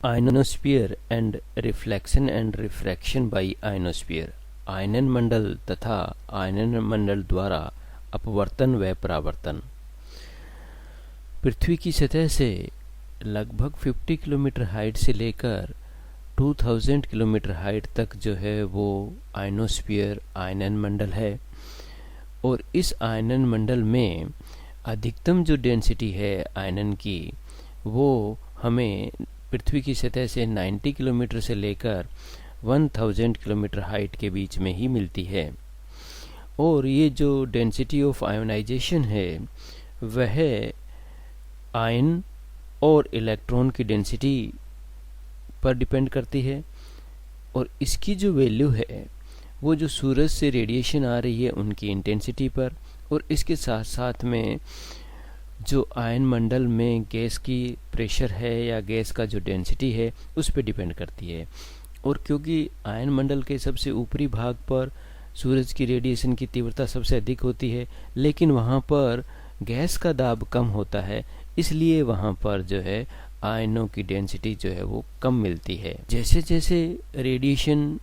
Ionosphere and reflection and refraction by ionosphere. आयनन मंडल तथा आयनन मंडल द्वारा अपवर्तन व परावर्तन। पृथ्वी की सतह से लगभग 50 किलोमीटर हाइट से लेकर 2000 किलोमीटर हाइट तक जो है वो आयनोस्फीयर आयनन मंडल है। और इस आयनन मंडल में अधिकतम जो डेंसिटी है आयनन की वो हमें पृथ्वी की सतह से 90 किलोमीटर से लेकर 1000 किलोमीटर हाइट के बीच में ही मिलती है। और ये जो डेंसिटी ऑफ आयोनाइजेशन है वह आयन और इलेक्ट्रॉन की डेंसिटी पर डिपेंड करती है। और इसकी जो वैल्यू है वो जो सूरज से रेडिएशन आ रही है उनकी इंटेंसिटी पर, और इसके साथ साथ में जो आयन मंडल में गैस की प्रेशर है या गैस का जो डेंसिटी है उस पर डिपेंड करती है। और क्योंकि आयन मंडल के सबसे ऊपरी भाग पर सूरज की रेडिएशन की तीव्रता सबसे अधिक होती है, लेकिन वहाँ पर गैस का दाब कम होता है, इसलिए वहाँ पर जो है आयनों की डेंसिटी जो है वो कम मिलती है। जैसे जैसे रेडिएशन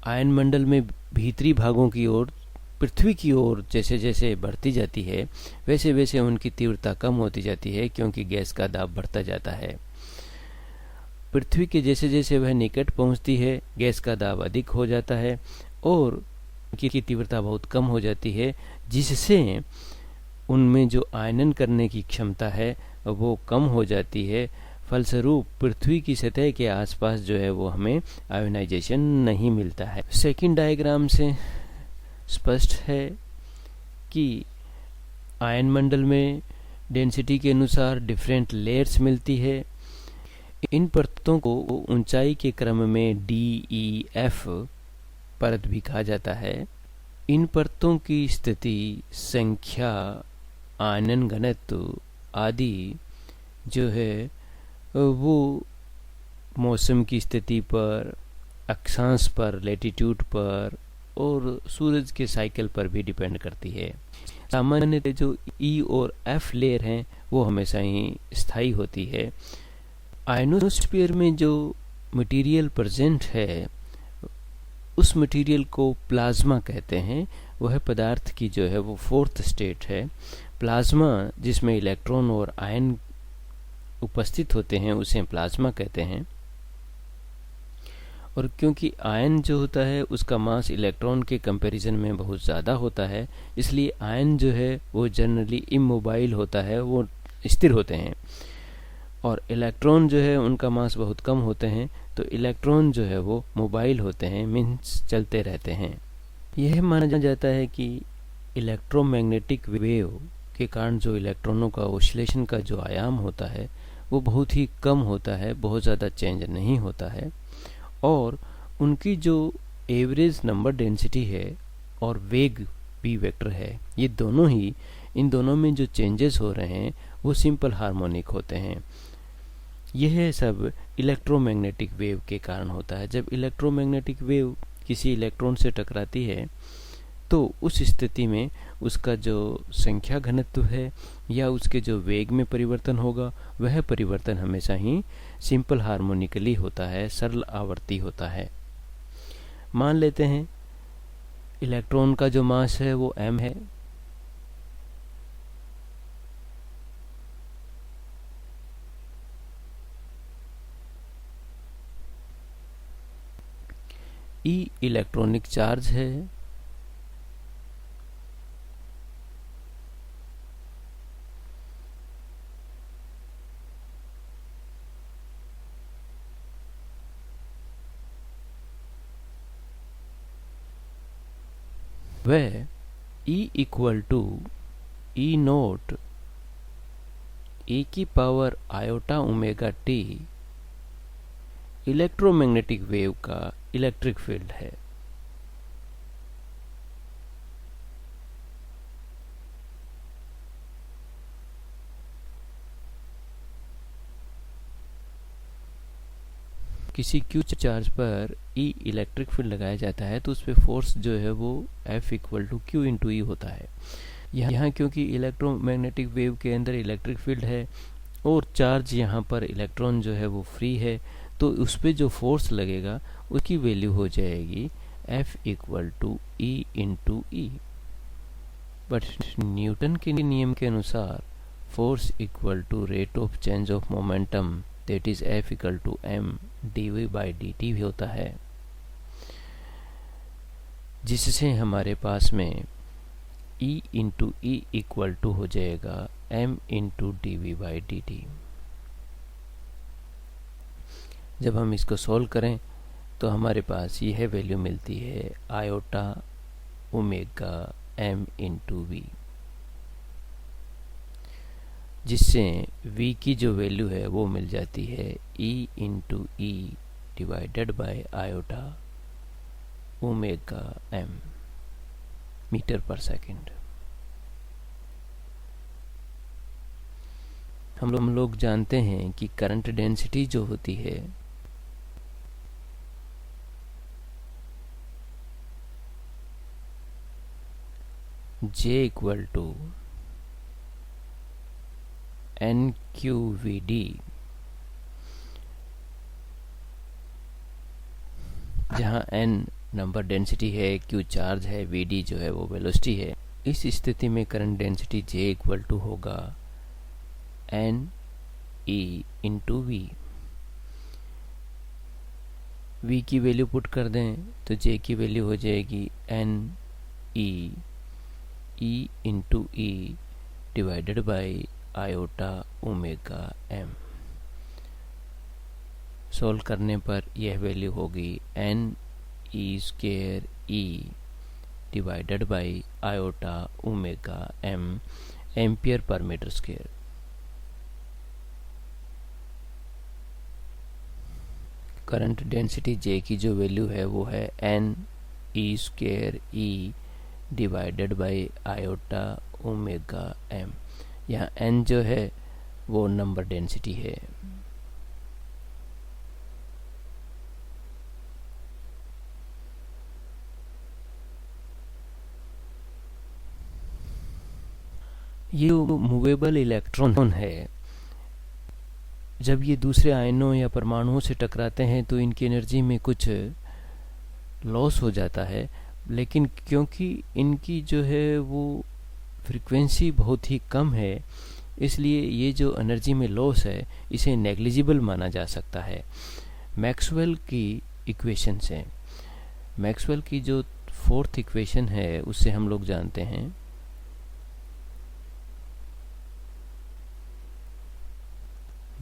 आयन मंडल में भीतरी भागों की ओर पृथ्वी की ओर जैसे जैसे बढ़ती जाती है वैसे वैसे उनकी तीव्रता कम होती जाती है, क्योंकि गैस का दाब बढ़ता जाता है। पृथ्वी के जैसे जैसे वह निकट पहुंचती है गैस का दाब अधिक हो जाता है और उनकी तीव्रता बहुत कम हो जाती है, जिससे उनमें जो आयनन करने की क्षमता है वो कम हो जाती है। फलस्वरूप पृथ्वी की सतह के आसपास जो है वो हमें आयोनाइजेशन नहीं मिलता है। सेकंड डायग्राम से स्पष्ट है कि आयन मंडल में डेंसिटी के अनुसार डिफरेंट लेयर्स मिलती है। इन परतों को ऊंचाई के क्रम में DEF परत भी कहा जाता है। इन परतों की स्थिति, संख्या, आयनन घनत्व आदि जो है वो मौसम की स्थिति पर, अक्षांश पर, लैटिट्यूड पर और सूरज के साइकिल पर भी डिपेंड करती है। सामान्यतः जो E और F लेयर हैं वो हमेशा ही स्थायी होती है। आयनोस्फीयर में जो मटेरियल प्रेजेंट है उस मटेरियल को प्लाज्मा कहते हैं। वह पदार्थ की जो है वो फोर्थ स्टेट है। प्लाज्मा जिसमें इलेक्ट्रॉन और आयन उपस्थित होते हैं उसे प्लाज्मा कहते हैं। और क्योंकि आयन जो होता है उसका मास इलेक्ट्रॉन के कंपैरिजन में बहुत ज़्यादा होता है, इसलिए आयन जो है वो जनरली इमोबाइल होता है, वो स्थिर होते हैं। और इलेक्ट्रॉन जो है उनका मास बहुत कम होते हैं, तो इलेक्ट्रॉन जो है वो मोबाइल होते हैं, मीन्स चलते रहते हैं। यह माना जाता है कि इलेक्ट्रोमैग्नेटिक वेव के कारण जो इलेक्ट्रॉनों का ऑसिलेशन का जो आयाम होता है वो बहुत ही कम होता है, बहुत ज़्यादा चेंज नहीं होता है। और उनकी जो एवरेज नंबर डेंसिटी है और वेग v वेक्टर है, ये दोनों ही, इन दोनों में जो चेंजेस हो रहे हैं वो सिंपल हार्मोनिक होते हैं। यह सब इलेक्ट्रोमैग्नेटिक वेव के कारण होता है। जब इलेक्ट्रोमैग्नेटिक वेव किसी इलेक्ट्रॉन से टकराती है तो उस स्थिति में उसका जो संख्या घनत्व है या उसके जो वेग में परिवर्तन होगा वह परिवर्तन हमेशा ही सिंपल हार्मोनिकली होता है, सरल आवर्ती होता है। मान लेते हैं इलेक्ट्रॉन का जो मास है वो m है। E इलेक्ट्रॉनिक चार्ज है। वह E equal to E naught e की power iota omega t electromagnetic wave का इलेक्ट्रिक फील्ड है। किसी Q चार्ज पर E इलेक्ट्रिक फील्ड लगाया जाता है तो उस पर फोर्स जो है वो F equal to Q into E होता है। यहाँ क्योंकि इलेक्ट्रोमैग्नेटिक वेव के अंदर इलेक्ट्रिक फील्ड है और चार्ज यहाँ पर इलेक्ट्रॉन जो है वो फ्री है, तो उस पर जो फोर्स लगेगा उसकी वैल्यू हो जाएगी F equal to E into e. But Newton के नियम के अनुसार force equal to rate of change of momentum, that is F equal to m dv by dt भी होता है, जिससे हमारे पास में E into e equal to हो जाएगा m into dv by dt। जब हम इसको सॉल्व करें तो हमारे पास यह वैल्यू मिलती है iota omega m into v, जिससे v की जो वैल्यू है वो मिल जाती है E into E divided by iota omega m metre per second. हम लोग जानते हैं कि करंट डेंसिटी जो होती है J इक्वल टू NQVD, जहाँ N नंबर डेंसिटी है, Q चार्ज है, VD जो है वो वेलोसिटी है। इस स्थिति में current density J equal to होगा NE इंटू वी। V की वैल्यू पुट कर दें तो J की वैल्यू हो जाएगी NE E into E divided by iota omega m। Solve करने पर यह वैल्यू होगी NE square E divided by iota omega m ampere per metre square. Current density J की जो वैल्यू है वो है NE square E divided by iota omega m। यहाँ n जो है वो नंबर डेंसिटी है। ये मूवेबल इलेक्ट्रॉन है, जब ये दूसरे आयनों या परमाणुओं से टकराते हैं तो इनकी एनर्जी में कुछ लॉस हो जाता है, लेकिन क्योंकि इनकी जो है वो फ्रीक्वेंसी बहुत ही कम है, इसलिए ये जो एनर्जी में लॉस है इसे नेग्लिजिबल माना जा सकता है। मैक्सवेल की इक्वेशन से, मैक्सवेल की जो फोर्थ इक्वेशन है उससे हम लोग जानते हैं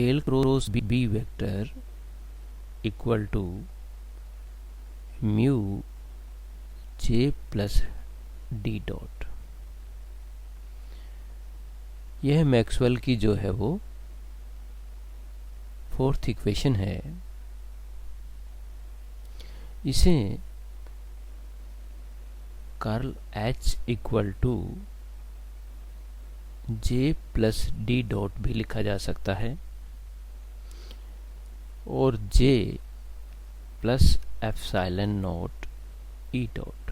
L cross B vector equal to mu J plus D dot. यह मैक्सवेल की जो है वो फोर्थ इक्वेशन है। इसे curl H equal to J plus D dot भी लिखा जा सकता है और J plus epsilon not e dot,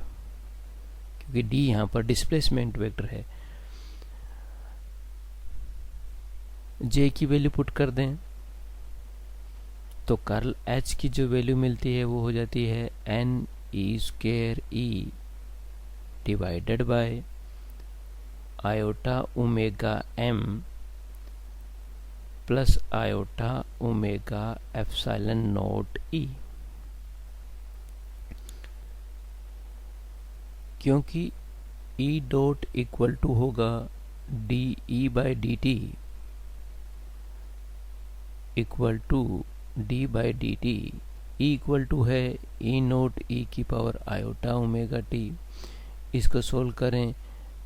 क्योंकि D यहाँ पर डिस्प्लेसमेंट वेक्टर है। J की वैल्यू पुट कर दें तो कर्ल H की जो वैल्यू मिलती है वो हो जाती है NE square E divided by iota omega m plus iota omega epsilon not E। क्योंकि E डॉट इक्वल टू होगा dE by dt equal to d by dt। E equal to है E नोट E की power iota omega t। इसको solve करें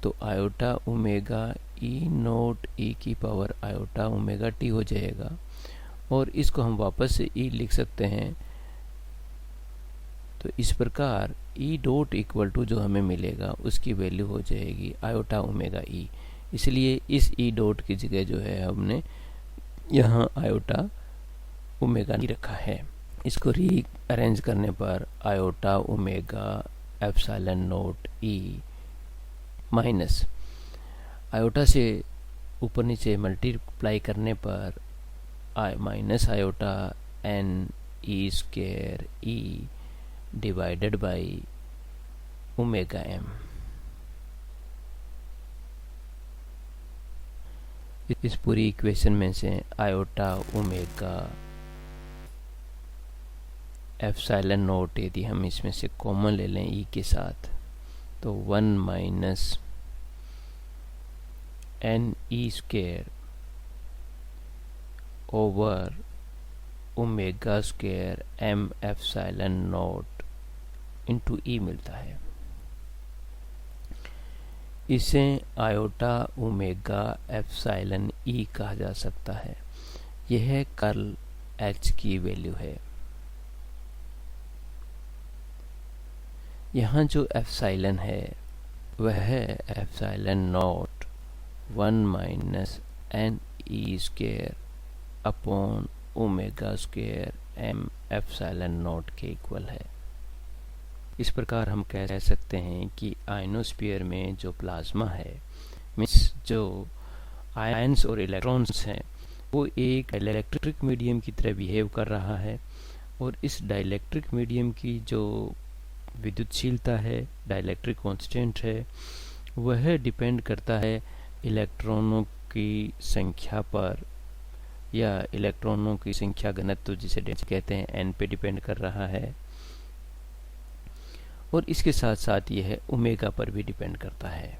तो iota omega E naught E की power iota omega t हो जाएगा, और इसको हम वापस से E लिख सकते हैं। तो इस प्रकार E डॉट इक्वल टू जो हमें मिलेगा उसकी वैल्यू हो जाएगी आयोटा ओमेगा E। इसलिए इस E डॉट की जगह जो है हमने यहाँ आयोटा ओमेगा रखा है। इसको री अरेंज करने पर iota omega epsilon not E minus iota से ऊपर नीचे मल्टीप्लाई करने पर minus iota n E square e divided by omega m. इस पूरी इक्वेशन में से आयोटा ओमेगा एप्सिलॉन नॉट यदि हम इसमें से कॉमन ले लें ई के साथ तो 1 minus N E square over omega square M epsilon not into E मिलता है। इसे आयोटा ओमेगा एप्सिलॉन ई कहा जा सकता है। यह कर्ल एच की वैल्यू है। यहाँ जो एप्सिलॉन है वह है epsilon not 1 minus N E square upon omega square M epsilon not के इक्वल है। इस प्रकार हम कह सकते हैं कि आयनोस्फीयर में जो प्लाज्मा है, मीन्स जो आयंस और इलेक्ट्रॉन्स हैं, वो एक डाइलेक्ट्रिक मीडियम की तरह बिहेव कर रहा है और इस डाइलेक्ट्रिक मीडियम की जो विद्युतशीलता है, डाइलेक्ट्रिक कांस्टेंट है, वह डिपेंड करता है इलेक्ट्रॉनों की संख्या पर, या इलेक्ट्रॉनों की संख्या घनत्व जिसे कहते हैं एन पे डिपेंड कर रहा है, और इसके साथ साथ यह ओमेगा पर भी डिपेंड करता है।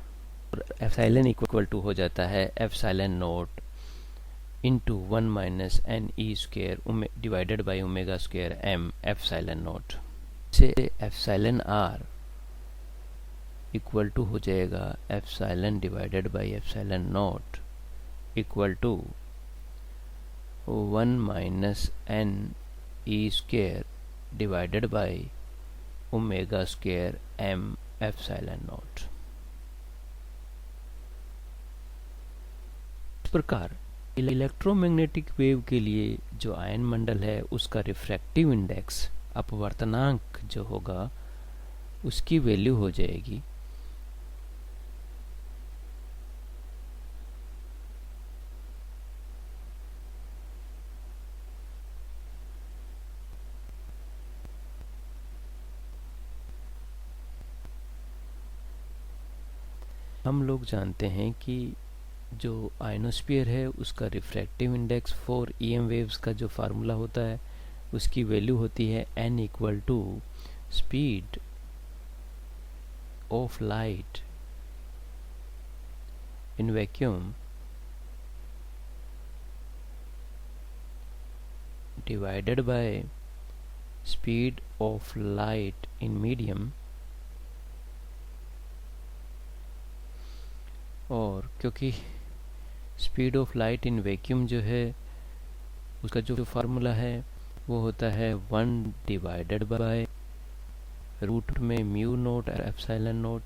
और एप्सिलॉन इक्वल टू हो जाता है epsilon not into 1 minus N E square divided by omega square M epsilon not से एप्सिलॉन आर इक्वल टू हो जाएगा epsilon divided by epsilon not equal to 1 minus N E square divided by omega square M epsilon not. इस प्रकार electromagnetic wave के लिए जो ion मंडल है उसका रिफ्रैक्टिव इंडेक्स अपवर्तनांक जो होगा उसकी वैल्यू हो जाएगी हम लोग जानते हैं कि जो आयनोस्फीयर है उसका refractive index for EM waves का जो फार्मूला होता है उसकी वैल्यू होती है n equal to speed of light in vacuum divided by speed of light in medium. और क्योंकि speed of light in vacuum जो है उसका जो फार्मूला है वो होता है 1 डिवाइडेड बाय रूट में म्यू नोट एप्सिलॉन नोट,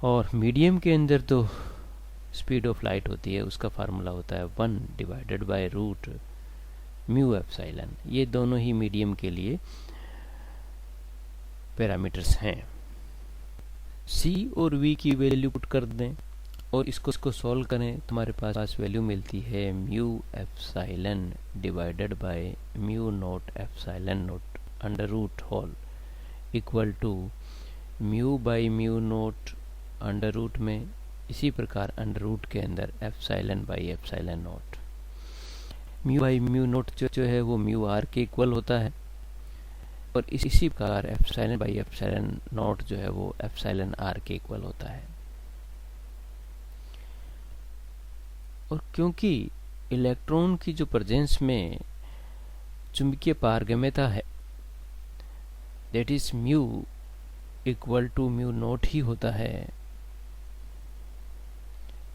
और मीडियम के अंदर तो स्पीड ऑफ लाइट होती है उसका फार्मूला होता है 1 divided by root mu epsilon. ये दोनों ही मीडियम के लिए पैरामीटर्स हैं। C और V की वैल्यू पुट कर दें और इसको सॉल्व करें, तुम्हारे पास वैल्यू मिलती है mu epsilon divided by mu not epsilon not under root whole equal to mu by mu not under root में, इसी प्रकार अंडर रूट के अंदर epsilon by epsilon not. Mu by mu not जो है वो म्यू आर के equal होता है और इसी प्रकार एप्सिलॉन बाई एप्सिलॉन नॉट जो है वो एप्सिलॉन आर के इक्वल होता है। और क्योंकि इलेक्ट्रॉन की जो प्रेजेंस में चुंबकीय पारगम्यता है that is mu equal to mu not ही होता है,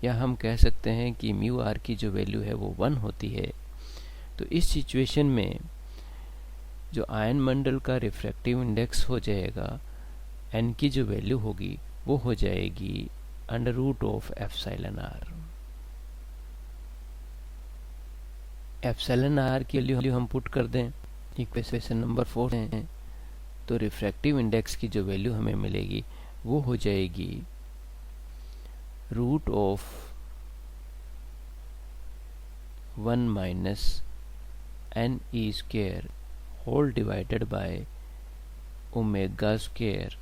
या हम कह सकते हैं कि म्यू आर की जो वैल्यू है वो 1 होती है, तो इस सिचुएशन में जो आयन मंडल का रिफ्रैक्टिव इंडेक्स हो जाएगा n की जो वैल्यू होगी वो हो जाएगी under root of epsilon r. Epsilon r की वैल्यू हम पुट कर दें इक्वेशन नंबर 4 है, तो रिफ्रैक्टिव इंडेक्स की जो वैल्यू हमें मिलेगी वो हो जाएगी root of 1 minus N e square whole divided by omega square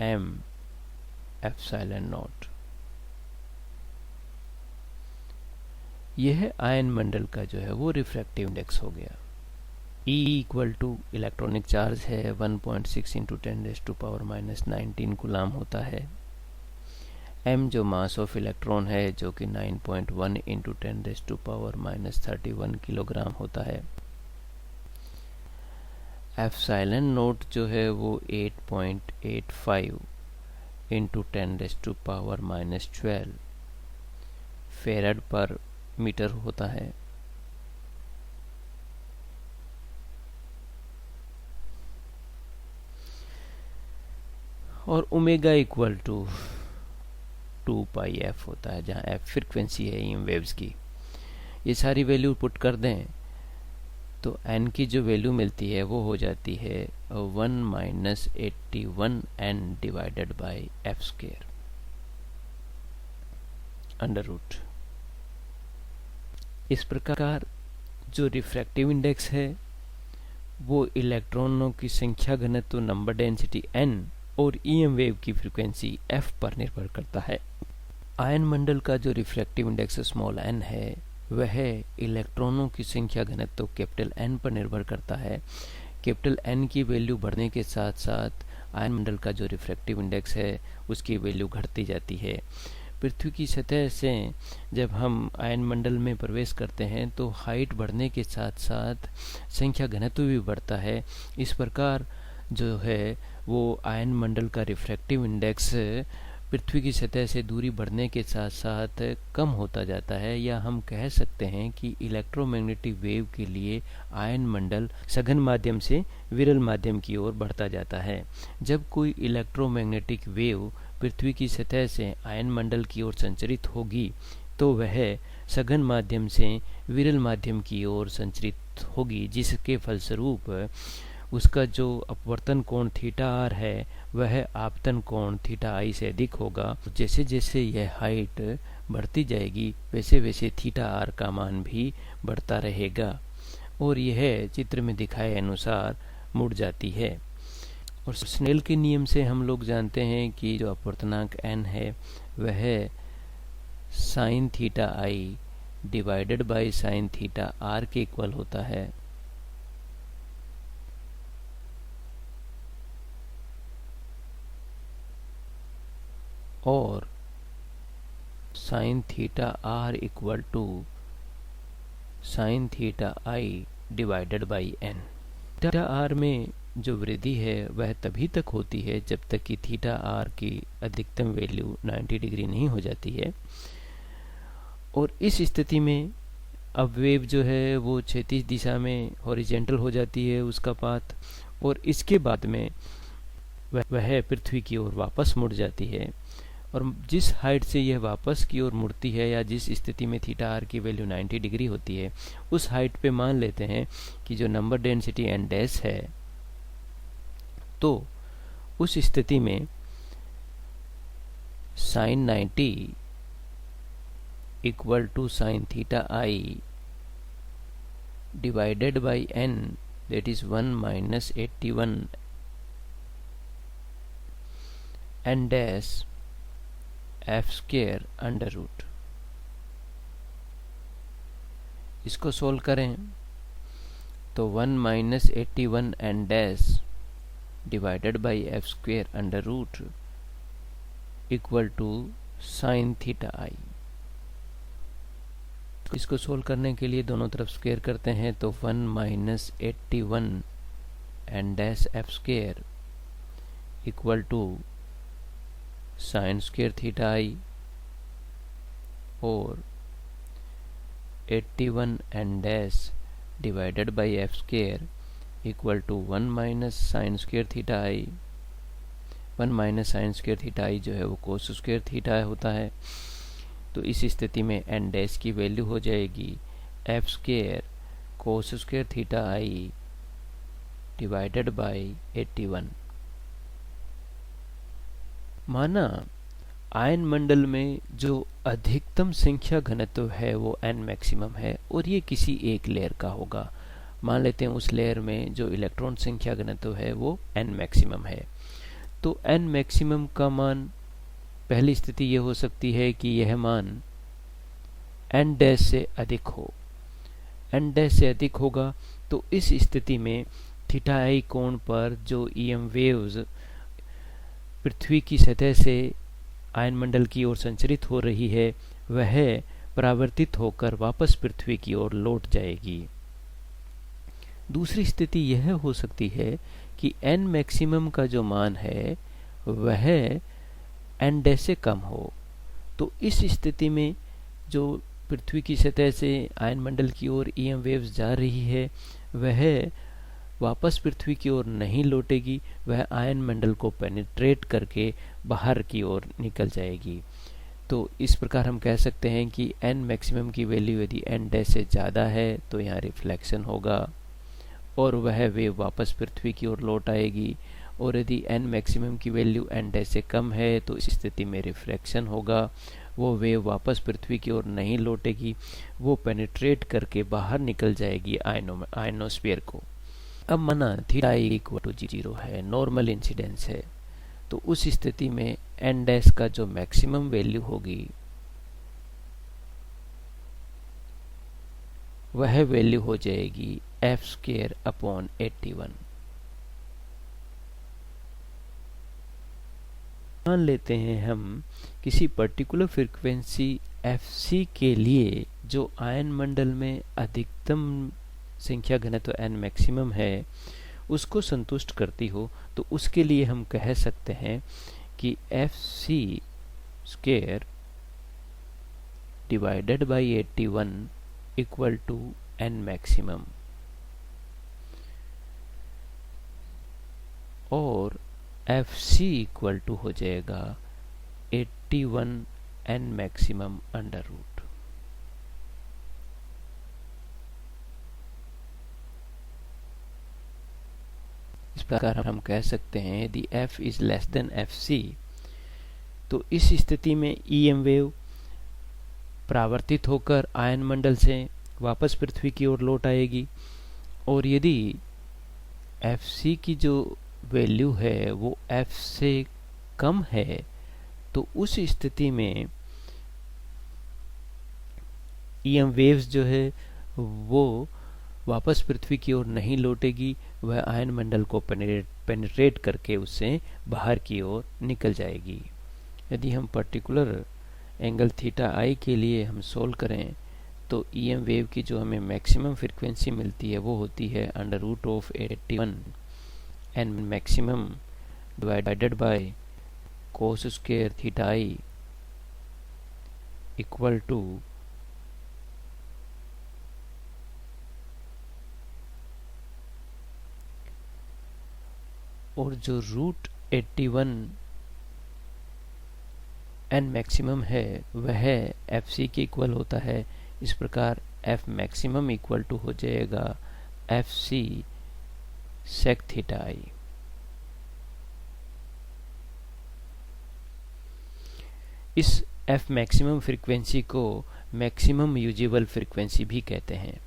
m epsilon not. यह आयन मंडल का जो है वो रिफ्रैक्टिव इंडेक्स हो गया। E equal to electronic charge है 1.6 इंटू 10⁻⁻19 कूलाम होता है। m जो मास ऑफ इलेक्ट्रॉन है जो कि 9.1 इंटू 10⁻31 किलोग्राम होता है। एप्सिलॉन नोट जो है वो 8.85 इंटू 10⁻12 फेरेड पर मीटर होता है। और omega equal to 2 pi f होता है, जहाँ एफ फ्रिक्वेंसी है ईएम वेव्स की। ये सारी वैल्यू पुट कर दें तो एन की जो वैल्यू मिलती है वो हो जाती है 1 minus 81 n divided by f square under root. इस प्रकार जो रिफ्रैक्टिव इंडेक्स है वो इलेक्ट्रॉनों की संख्या घनत्व नंबर डेंसिटी n और ईएम वेव की फ्रीक्वेंसी f पर निर्भर करता है। आयन मंडल का जो रिफ्रैक्टिव इंडेक्स स्मॉल n है वह इलेक्ट्रॉनों की संख्या घनत्व कैपिटल N पर निर्भर करता है। कैपिटल N की वैल्यू बढ़ने के साथ साथ आयन मंडल का जो रिफ्रैक्टिव इंडेक्स है उसकी वैल्यू घटती जाती है। पृथ्वी की सतह से जब हम आयन मंडल में प्रवेश करते हैं तो हाइट बढ़ने के साथ साथ संख्या घनत्व भी बढ़ता है। इस प्रकार जो है वो आयन मंडल का रिफ्रैक्टिव इंडेक्स पृथ्वी की सतह से दूरी बढ़ने के साथ साथ कम होता जाता है, या हम कह सकते हैं कि इलेक्ट्रोमैग्नेटिक वेव के लिए आयन मंडल सघन माध्यम से विरल माध्यम की ओर बढ़ता जाता है। जब कोई इलेक्ट्रोमैग्नेटिक वेव पृथ्वी की सतह से आयन मंडल की ओर संचरित होगी तो वह सघन माध्यम से विरल माध्यम की ओर संचरित होगी, जिसके फलस्वरूप उसका जो अपवर्तन कोण थीटा आर है वह आपतन कोण थीटा आई से अधिक होगा। जैसे जैसे यह हाइट बढ़ती जाएगी वैसे वैसे थीटा आर का मान भी बढ़ता रहेगा और यह चित्र में दिखाए अनुसार मुड़ जाती है। और स्नेल के नियम से हम लोग जानते हैं कि जो अपवर्तनांक n है वह sine theta I divided by sine theta r के इक्वल होता है। और sine theta r equal to sine theta I divided by n. Theta r में जो वृद्धि है वह तभी तक होती है जब तक कि थीटा आर की अधिकतम वैल्यू 90 डिग्री नहीं हो जाती है। और इस स्थिति में अब वेव जो है वो क्षैतिज दिशा में हॉरिजेंटल हो जाती है उसका पाथ, और इसके बाद में वह पृथ्वी की ओर वापस मुड़ जाती है। और जिस हाइट से यह वापस की ओर मुड़ती है या जिस स्थिति में थीटा आर की वैल्यू 90 डिग्री होती है उस हाइट पे मान लेते हैं कि जो नंबर डेंसिटी एन डैश है, तो उस स्थिति में sine 90 equal to sine theta I divided by N, that is 1 minus 81 N dash F square under root. इसको सोल्व करें तो 1 minus 81 N dash divided by F square under root equal to sine theta I. इसको solve करने के लिए दोनों तरफ square करते हैं तो 1 minus 81 N dash F square equal to sine square theta I, और 81 N dash divided by F square equal to 1 minus sine square theta I. 1 minus sine square theta I जो है वो कोस स्क्वायर थीटा होता है। तो इस स्थिति में एन डैश की वैल्यू हो जाएगी F square cos square theta I divided by 81। माना आयन मंडल में जो अधिकतम संख्या घनत्व है वो n मैक्सिमम है और ये किसी एक लेयर का होगा। मान लेते हैं उस लेयर में जो इलेक्ट्रॉन संख्या घनत्व है वो n मैक्सिमम है। तो n मैक्सिमम का मान, पहली स्थिति ये हो सकती है कि यह मान n डैश से अधिक हो। n डैश से अधिक होगा तो इस स्थिति में थीटा आई कोण पर जो ईएम वेव्स पृथ्वी की सतह से आयन मंडल की ओर संचरित हो रही है वह परावर्तित होकर वापस पृथ्वी की ओर लौट जाएगी। दूसरी स्थिति यह हो सकती है कि n मैक्सिमम का जो मान है वह n डैश से कम हो। तो इस स्थिति में जो पृथ्वी की सतह से आयन मंडल की ओर ईएम वेव्स जा रही है वह वापस पृथ्वी की ओर नहीं लौटेगी, वह आयन मंडल को पेनिट्रेट करके बाहर की ओर निकल जाएगी। तो इस प्रकार हम कह सकते हैं कि n मैक्सिमम की वैल्यू यदि n डैश से ज़्यादा है तो यहाँ रिफ्लेक्शन होगा और वह वेव वापस पृथ्वी की ओर लौट आएगी, और यदि n मैक्सिमम की वैल्यू n डैश से कम है तो इस स्थिति में रिफ्रैक्शन होगा, वो वेव वापस पृथ्वी की ओर नहीं लौटेगी, वो पेनिट्रेट करके बाहर निकल जाएगी आयनोस्फीयर को। अब माना थीटा आई इक्वल टू 0 है, नॉर्मल इंसिडेंस है, तो उस स्थिति में n डैश का जो मैक्सिमम वैल्यू होगी वह वैल्यू हो जाएगी f²/81। मान लेते हैं हम किसी पर्टिकुलर फ्रीक्वेंसी fc के लिए जो आयन मंडल में अधिकतम संख्या घनत्व n मैक्सिमम है उसको संतुष्ट करती हो, तो उसके लिए हम कह सकते हैं कि fc² divided by 81 equal to n maximum, और fc इक्वल टू हो जाएगा 81 n मैक्सिमम अंडर रूट। इस प्रकार हम कह सकते हैं यदि f is less than fc तो इस स्थिति में ईएम वेव परावर्तित होकर आयन मंडल से वापस पृथ्वी की ओर लौट आएगी, और यदि fc की जो वैल्यू है वो f से कम है तो उस स्थिति में ईएम वेव्स जो है वो वापस पृथ्वी की ओर नहीं लौटेगी, वह आयन मंडल को पेनिट्रेट करके उससे बाहर की ओर निकल जाएगी। यदि हम पर्टिकुलर एंगल थीटा आई के लिए हम सोल्व करें तो ईएम वेव की जो हमें मैक्सिमम फ्रीक्वेंसी मिलती है वो होती है √81 n maximum divided by cos² theta i equal to और जो √81 n मैक्सिमम है वह fc के इक्वल होता है। इस प्रकार f मैक्सिमम इक्वल टू हो जाएगा fc sec थीटा आई। इस f मैक्सिमम फ्रीक्वेंसी को मैक्सिमम यूजेबल फ्रीक्वेंसी भी कहते हैं।